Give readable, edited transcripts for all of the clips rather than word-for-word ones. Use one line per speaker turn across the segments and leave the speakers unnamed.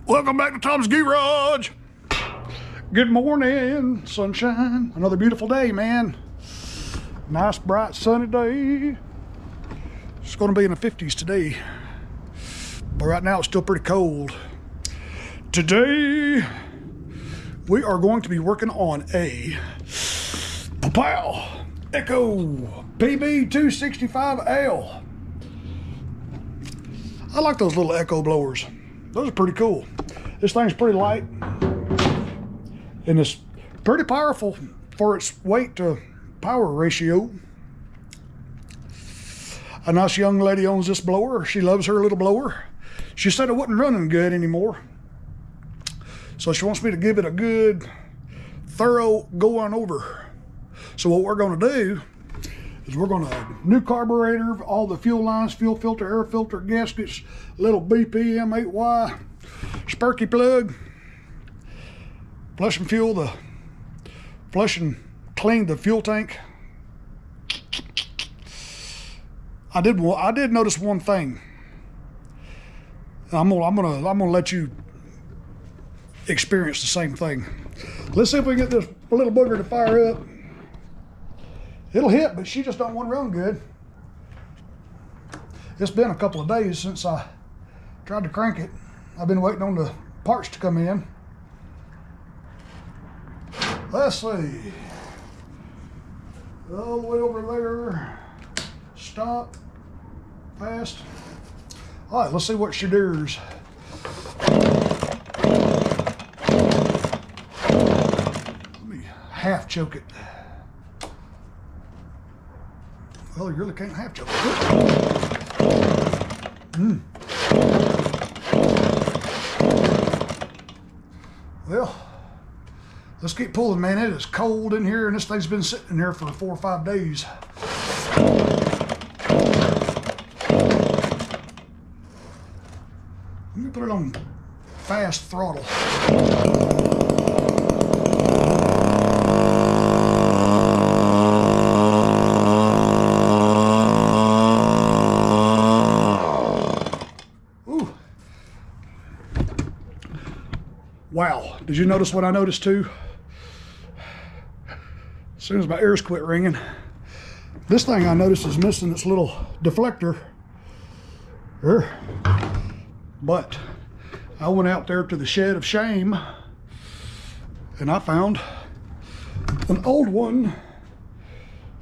Welcome back to Tom's Garage. Good morning, sunshine. Another beautiful day, man. Nice, bright, sunny day. It's going to be in the 50s today. But right now, it's still pretty cold. Today, we are going to be working on a Echo PB265L. I like those little Echo blowers. Those are pretty cool. This thing's pretty light and it's pretty powerful for its weight to power ratio. A nice young lady owns this blower. She loves her little blower. She said it wasn't running good anymore, so she wants me to give it a good thorough going over. So what we're going to do is we're going to new carburetor, all the fuel lines, fuel filter, air filter, gaskets, little BPM 8Y, sparky plug, flush and clean the fuel tank. I did notice one thing. I'm gonna let you experience the same thing. Let's see if we can get this little booger to fire up. It'll hit, but she just don't want to run good. It's been a couple of days since I tried to crank it. I've been waiting on the parts to come in. Let's see. All the way over there. Stop. Fast. All right, let's see what she does. Let me half choke it. Well, you really can't half choke it. Well, let's keep pulling, man. It is cold in here, and this thing's been sitting in here for 4 or 5 days. Let me put it on fast throttle. Wow, did you notice what I noticed too? As soon as my ears quit ringing, this thing I noticed is missing its little deflector. But I went out there to the shed of shame and I found an old one.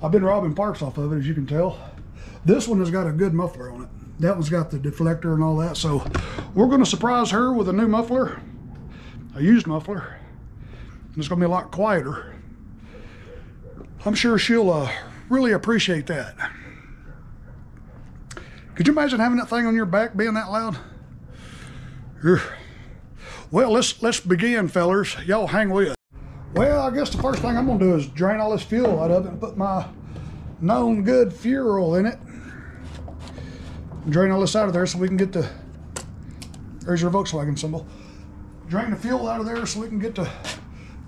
I've been robbing parts off of it, as you can tell. This one has got a good muffler on it. That one's got the deflector and all that. So we're gonna surprise her with a new muffler. A used muffler, and it's gonna be a lot quieter. I'm sure she'll really appreciate that. Could you imagine having that thing on your back being that loud? Well, let's begin, fellers. Y'all hang with. Well, I guess the first thing I'm gonna do is drain all this fuel out of it and put my known good fuel in it. Drain all this out of there so we can get the, there's your Volkswagen symbol. Drain the fuel out of there so we can get the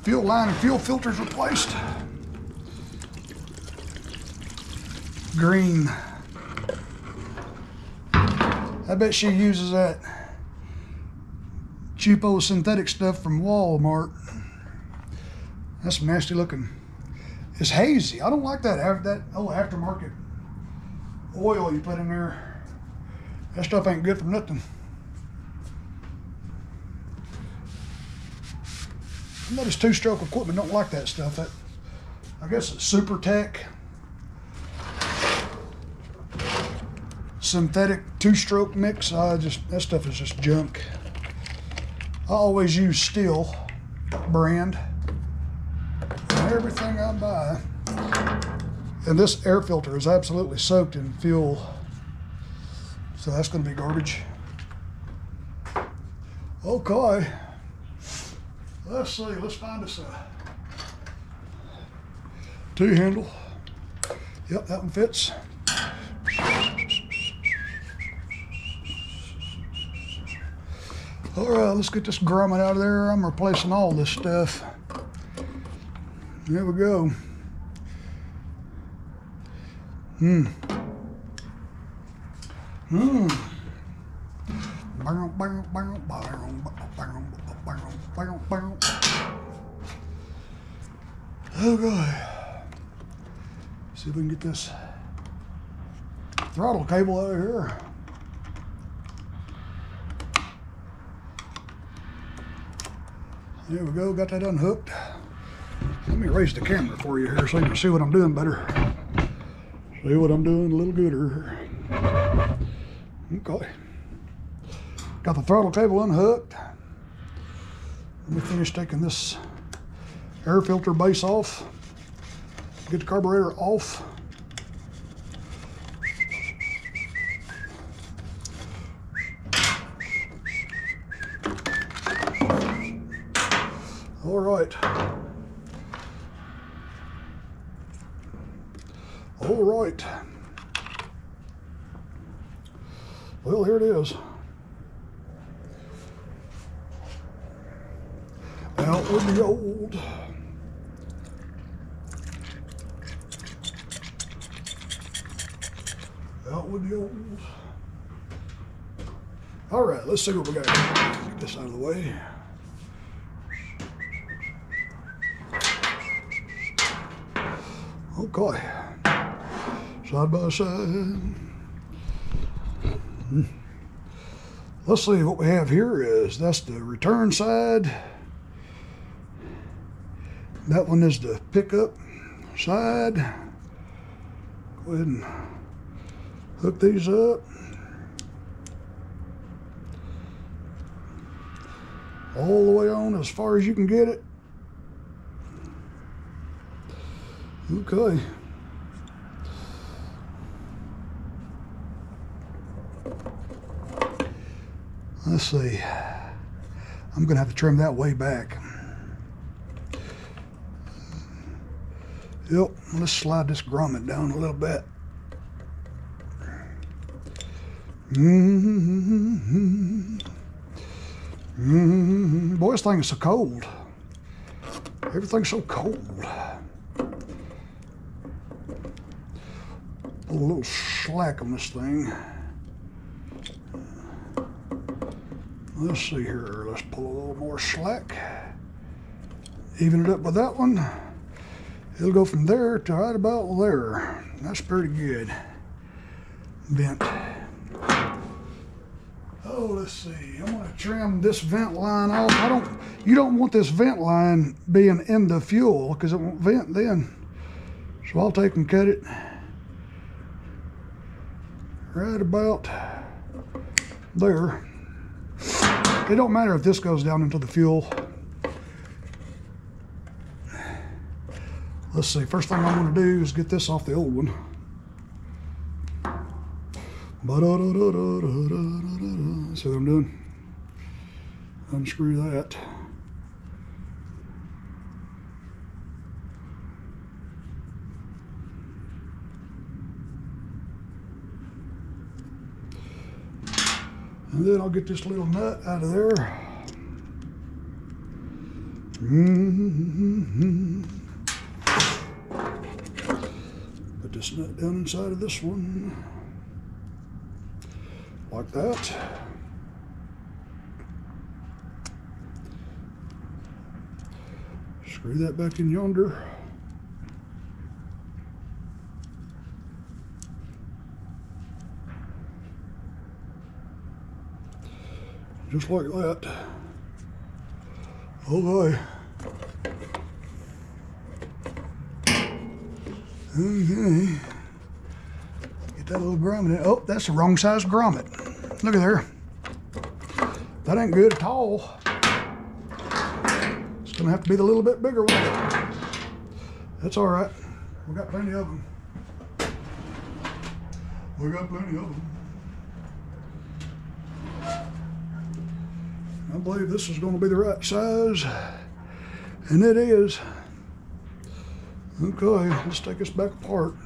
fuel line and fuel filters replaced. Green. I bet she uses that cheapo synthetic stuff from Walmart. That's some nasty looking. It's hazy. I don't like that old aftermarket oil you put in there. That stuff ain't good for nothing. I notice two-stroke equipment don't like that stuff. I guess it's Super Tech. Synthetic two-stroke mix. That stuff is just junk. I always use Steel brand in everything I buy. And this air filter is absolutely soaked in fuel. So that's going to be garbage. Okay. Let's see, let's find us a 2-handle. Yep, that one fits. All right, let's get this grommet out of there. I'm replacing all this stuff. There we go. Bam, Okay. See if we can get this throttle cable out of here. There we go, got that unhooked. Let me raise the camera for you here so you can see what I'm doing better. See what I'm doing a little gooder. Okay. Got the throttle cable unhooked. Let me finish taking this air filter base off. Get the carburetor off. All right. All right. Well, here it is. Out with the old. Out with the old. All right, let's see what we got. Get this out of the way. Okay. Side by side. Let's see what we have here is, that's the return side. That one is the pickup side. Go ahead and hook these up. All the way on as far as you can get it. Okay. Let's see. I'm gonna have to trim that way back. Yep, let's slide this grommet down a little bit. Boy, this thing is so cold. Everything's so cold. Pull a little slack on this thing. Let's see here, let's pull a little more slack. Even it up with that one. It'll go from there to right about there. That's pretty good. Vent. Oh, let's see. I'm gonna trim this vent line off. You don't want this vent line being in the fuel because it won't vent then. So I'll take and cut it right about there. It don't matter if this goes down into the fuel. Let's see, first thing I'm gonna do is get this off the old one. See what I'm doing? Unscrew that. And then I'll get this little nut out of there. Put this nut down inside of this one. Like that. Screw that back in yonder. Just like that. Okay. Okay. Get that little grommet in. Oh, that's the wrong size grommet. Look at there. That ain't good at all. It's gonna have to be the little bit bigger one. That's all right. We got plenty of them. We got plenty of them. I believe this is going to be the right size, and it is. Okay, let's take this back apart.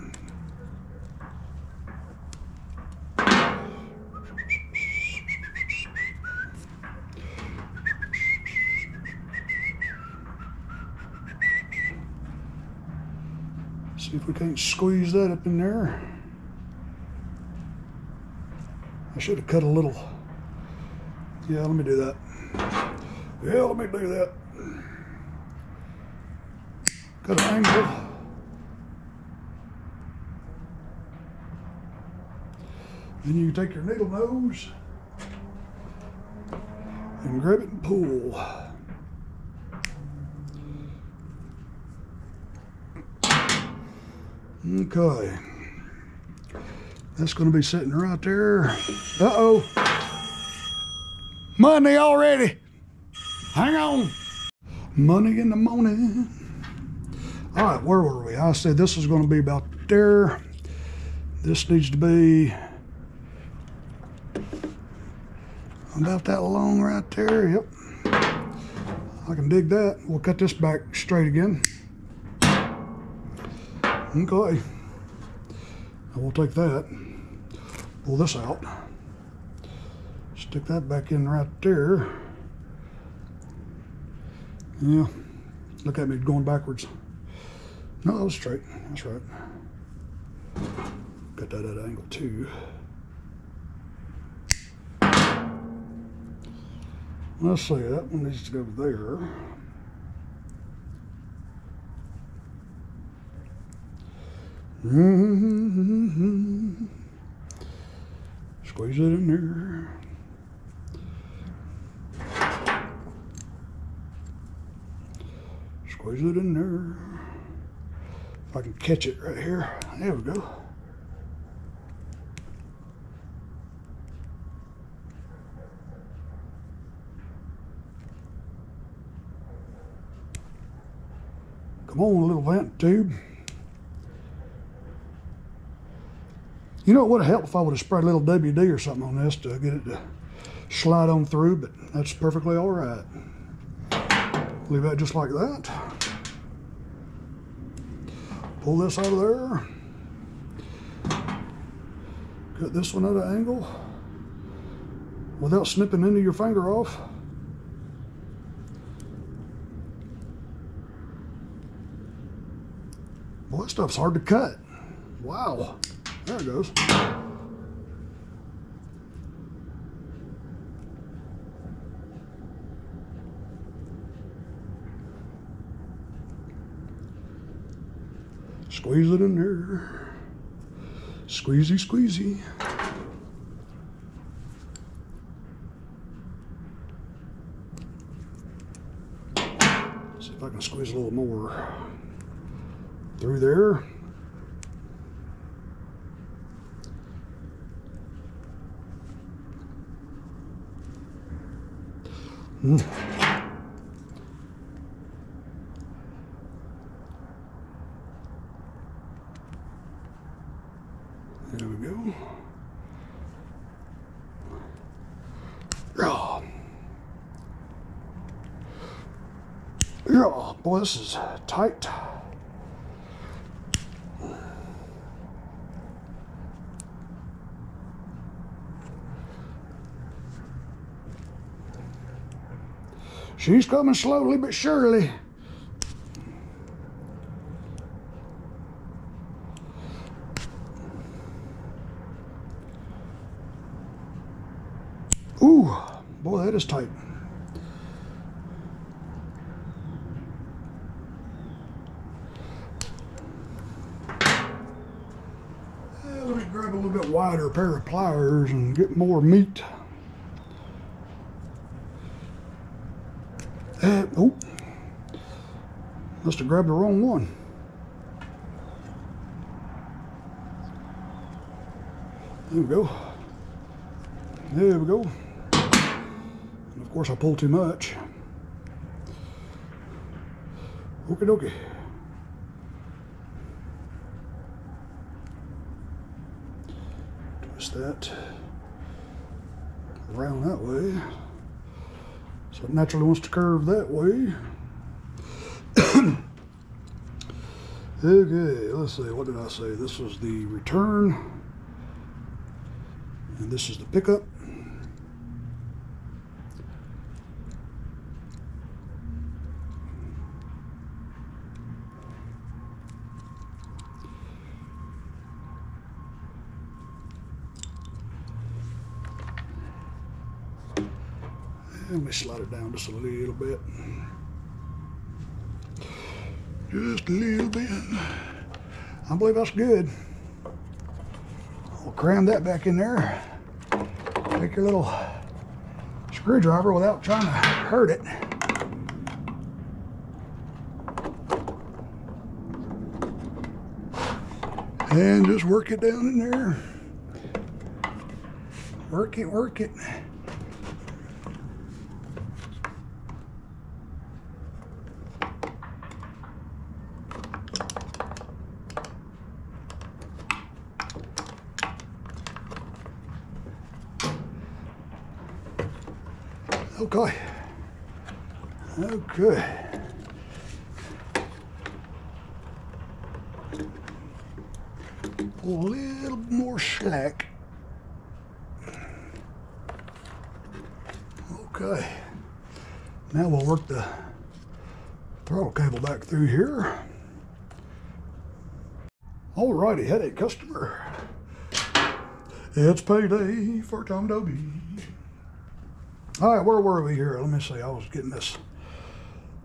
See if we can't squeeze that up in there. I should have cut a little Yeah, let me do that. Yeah, let me do that. Got an angle. Then you take your needle nose and grab it and pull. Okay. That's going to be sitting right there. Uh-oh. Money already. Hang on. Money in the morning. All right, where were we? I said this was going to be about there. This needs to be about that long right there. Yep. I can dig that. We'll cut this back straight again. Okay. I will take that, pull this out, stick that back in right there. Yeah, look at me going backwards. No, that was straight. That's right. Got that at angle too. Let's see, that one needs to go there. Squeeze it in there. Squeeze it in there. If I can catch it right here. There we go. Come on, little vent tube. You know, it would have helped if I would have sprayed a little WD or something on this to get it to slide on through, but that's perfectly all right. Leave that just like that. Pull this out of there. Cut this one at an angle without snipping any of your finger off. Boy, that stuff's hard to cut. Wow. There it goes. Squeeze it in there. Squeezy, squeezy. See if I can squeeze a little more through there. There we go. Yeah. Yeah, boy, this is tight. She's coming slowly but surely. Ooh, boy, that is tight. Let me grab a little bit wider pair of pliers and get more meat. Oh, must have grabbed the wrong one. There we go. There we go. And of course I pulled too much. Okie dokie. Twist that around that way. So it naturally wants to curve that way. Okay, let's see, what did I say? This was the return, and this is the pickup. Let me slide it down just a little bit. Just a little bit. I believe that's good. We'll cram that back in there. Take your little screwdriver without trying to hurt it. And just work it down in there. Work it, work it. Okay. Okay. Pull a little more slack. Okay. Now we'll work the throttle cable back through here. Alrighty, headache customer. It's payday for Tom Dobie. All right, where were we here? Let me see. I was getting this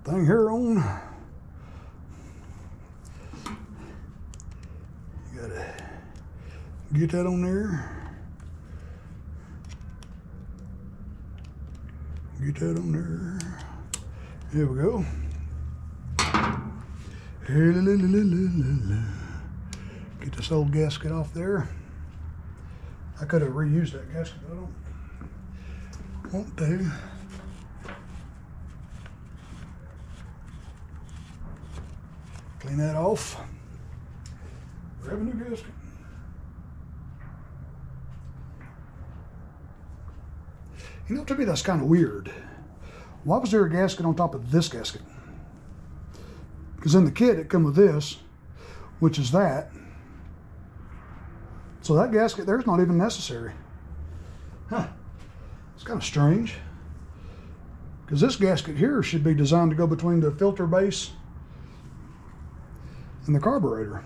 thing here on. You gotta get that on there. Get that on there. Here we go. Get this old gasket off there. I could have reused that gasket, but I don't want to. Clean that off. Grab a new gasket. You know, to me that's kind of weird. Why was there a gasket on top of this gasket? Because in the kit it come with this, which is that. So that gasket there's not even necessary. Huh. It's kind of strange. Because this gasket here should be designed to go between the filter base and the carburetor.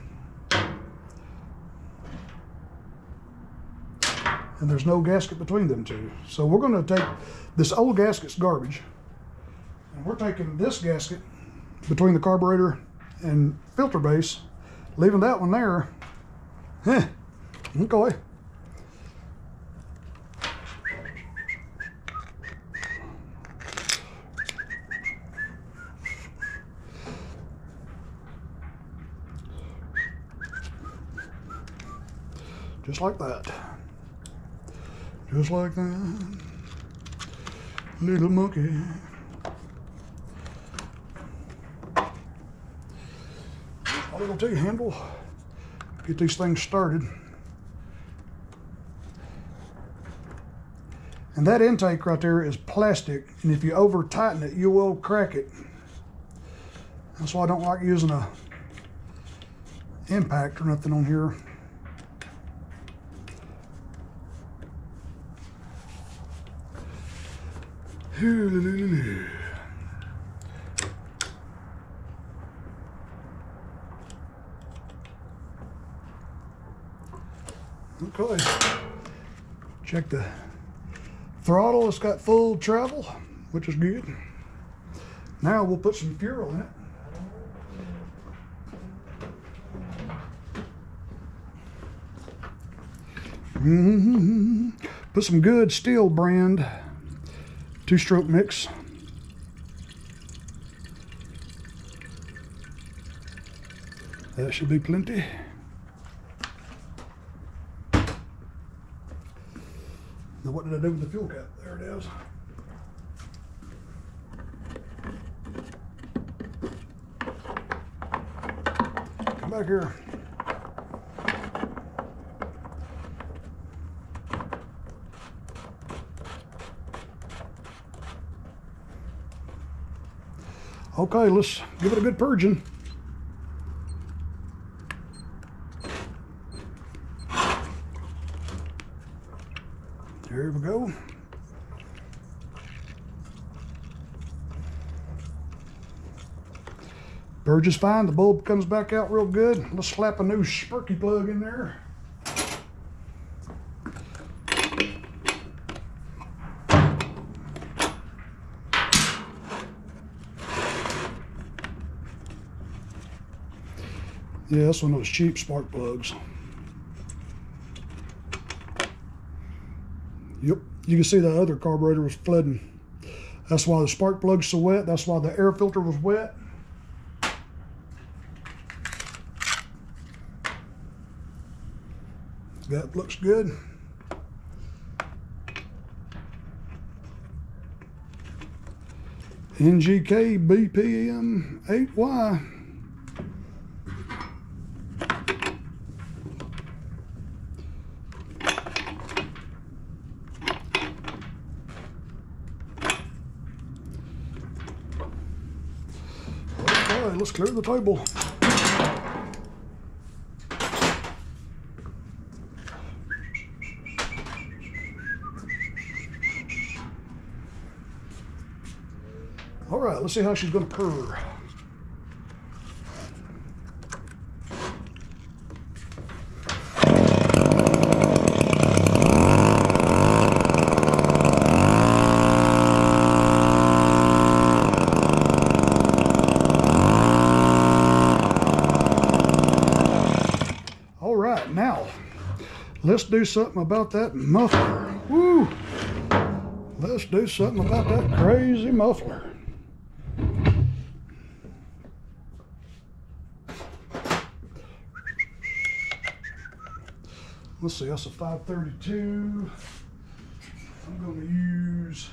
And there's no gasket between them two. So we're going to take this old gasket's garbage, and we're taking this gasket between the carburetor and filter base, leaving that one there. Okay. Just like that. Just like that. Little monkey. A little T-handle. Get these things started. And that intake right there is plastic, and if you over tighten it, you will crack it. That's why I don't like using a impact or nothing on here. Okay, check the throttle. It's got full travel, which is good. Now we'll put some fuel in it. Put some good Steel brand 2-stroke mix. That should be plenty. Now what did I do with the fuel cap? There it is. Come back here. Okay, let's give it a good purging. There we go. Purge is fine. The bulb comes back out real good. Let's slap a new Sparky plug in there. Yeah, that's one of those cheap spark plugs. Yep, you can see that other carburetor was flooding. That's why the spark plug's so wet. That's why the air filter was wet. That looks good. NGK BPM 8Y. Okay, let's clear the table. All right, let's see how she's going to purr. All right, now let's do something about that muffler. Woo! Let's do something about that crazy muffler. Let's see, that's a 532. I'm going to use,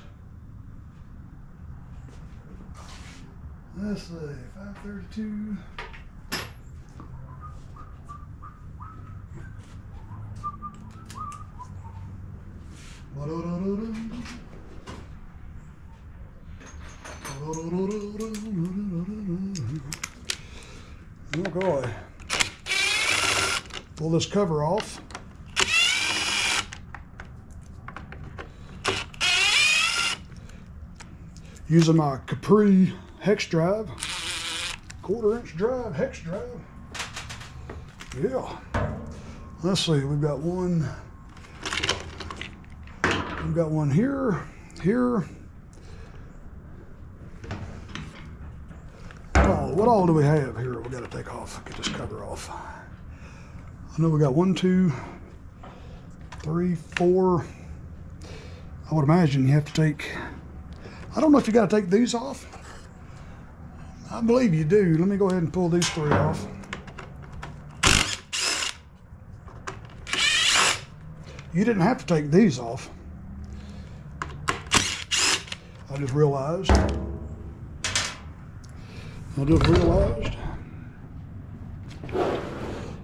let's see, 532. Oh boy. Pull this cover off. Using my Capri hex drive, 1/4 inch drive, hex drive. Yeah. Let's see, we've got one here, here. Oh, what all do we have here? We got to take off, get this cover off. I know we got 1, 2, 3, 4. I would imagine you have to take, I don't know if you got to take these off. I believe you do. Let me go ahead and pull these 3 off. You didn't have to take these off. I just realized.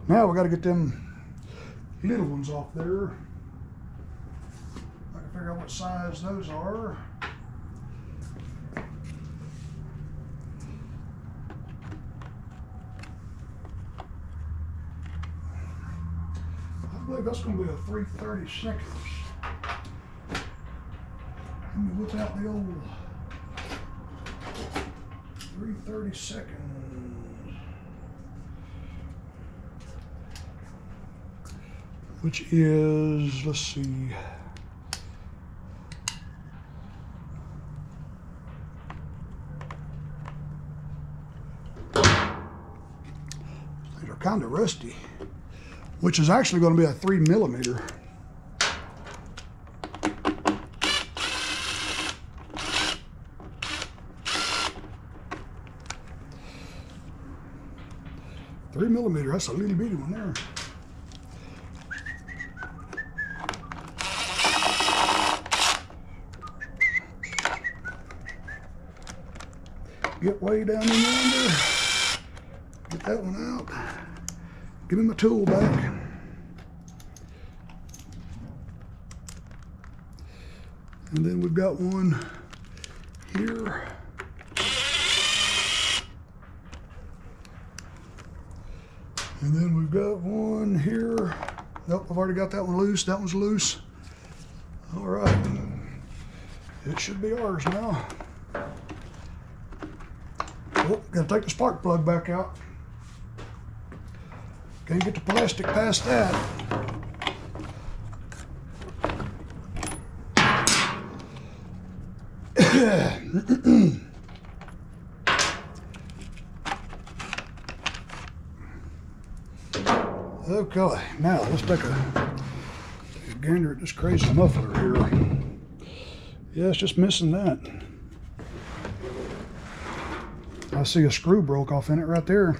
Now we got to get them little ones off there. I can figure out what size those are. I believe that's going to be a 3/32. Let me whip out the old 3/32. Which is, let's see. These are kind of rusty, which is actually going to be a 3mm. That's a little bitty one there. Get way down in yonder. Get that one out. Give me my tool back. And then we've got one here. And then we've got one here. Nope, I've already got that one loose. That one's loose. All right. It should be ours now. Oh, gotta take the spark plug back out. Can't get the plastic past that. Okay, now let's take a gander at this crazy muffler here. Yeah, it's just missing that. I see a screw broke off in it right there.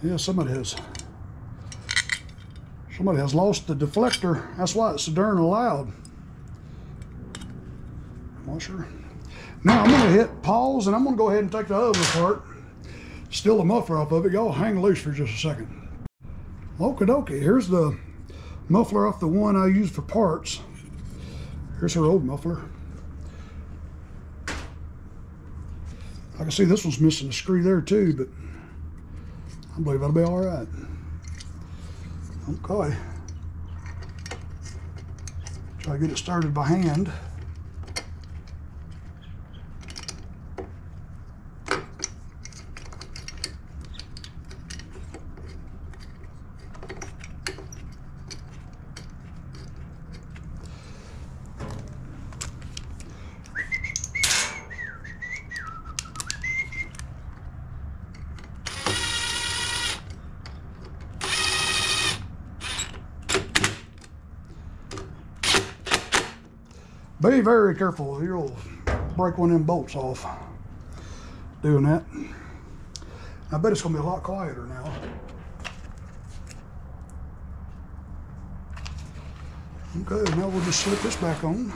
Yeah, somebody has lost the deflector. That's why it's so darn loud. I'm not sure. Now I'm gonna hit pause and I'm gonna go ahead and take the oven apart. Steal the muffler off of it. Y'all hang loose for just a second. Okie dokie, here's the muffler off the one I used for parts. Here's her old muffler. I can see this one's missing a screw there too, but I believe that'll be all right. Okay. Try to get it started by hand. Be very careful, you'll break one of them bolts off doing that. I bet it's gonna be a lot quieter now. Okay, now we'll just slip this back on.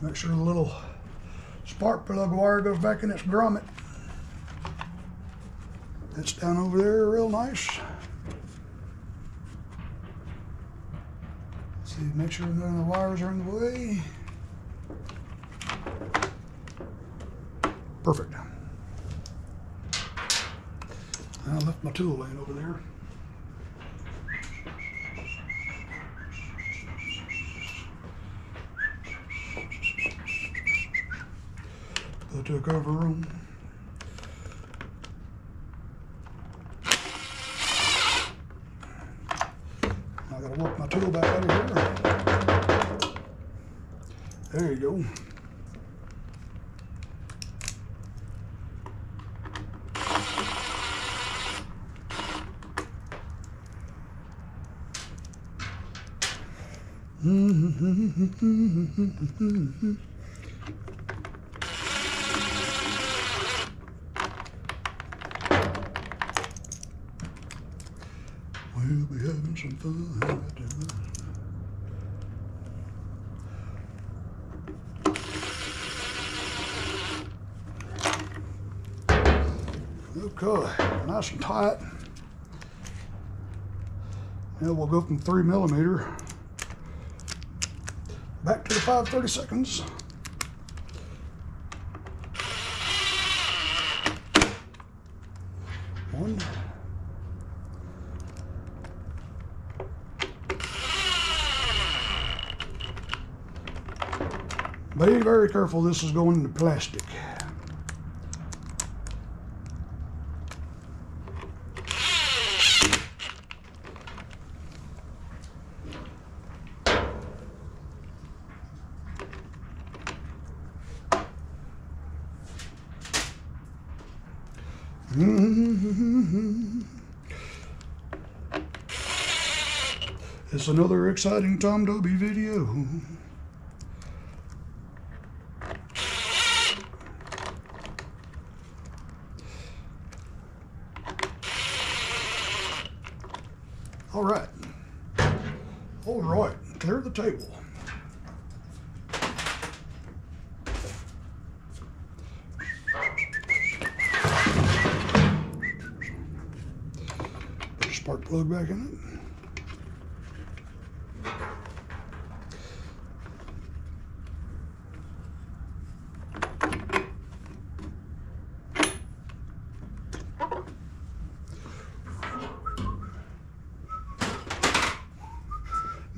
Make sure the little spark plug wire goes back in its grommet. It's down over there real nice. See, make sure none of the wires are in the way. Perfect. I left my tool laying over there. Go to a cover room. I gotta work my tool back out of here. There you go. We'll be having some fun after this. Okay, nice and tight. Now we'll go from 3mm back to the 5/32. One. Be very careful, this is going into plastic. It's another exciting Tom Dobie video. All right, clear the table. Put a spark plug back in it.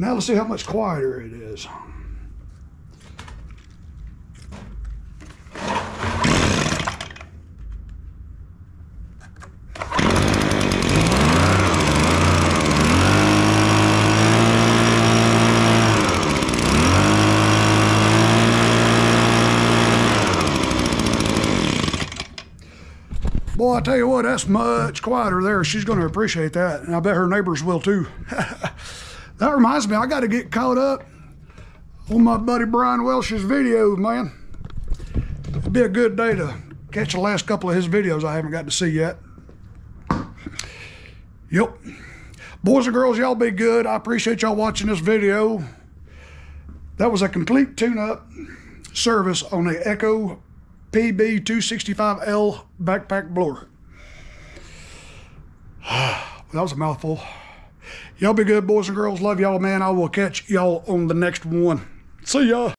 Now let's see how much quieter it is. Boy, I tell you what, that's much quieter there. She's going to appreciate that, and I bet her neighbors will too. That reminds me, I got to get caught up on my buddy Brian Welsh's videos, man. It'd be a good day to catch the last couple of his videos I haven't got to see yet. Yep. Boys and girls, y'all be good. I appreciate y'all watching this video. That was a complete tune-up service on the Echo PB265L backpack blower. That was a mouthful. Y'all be good, boys and girls. Love y'all, man. I will catch y'all on the next one. See ya.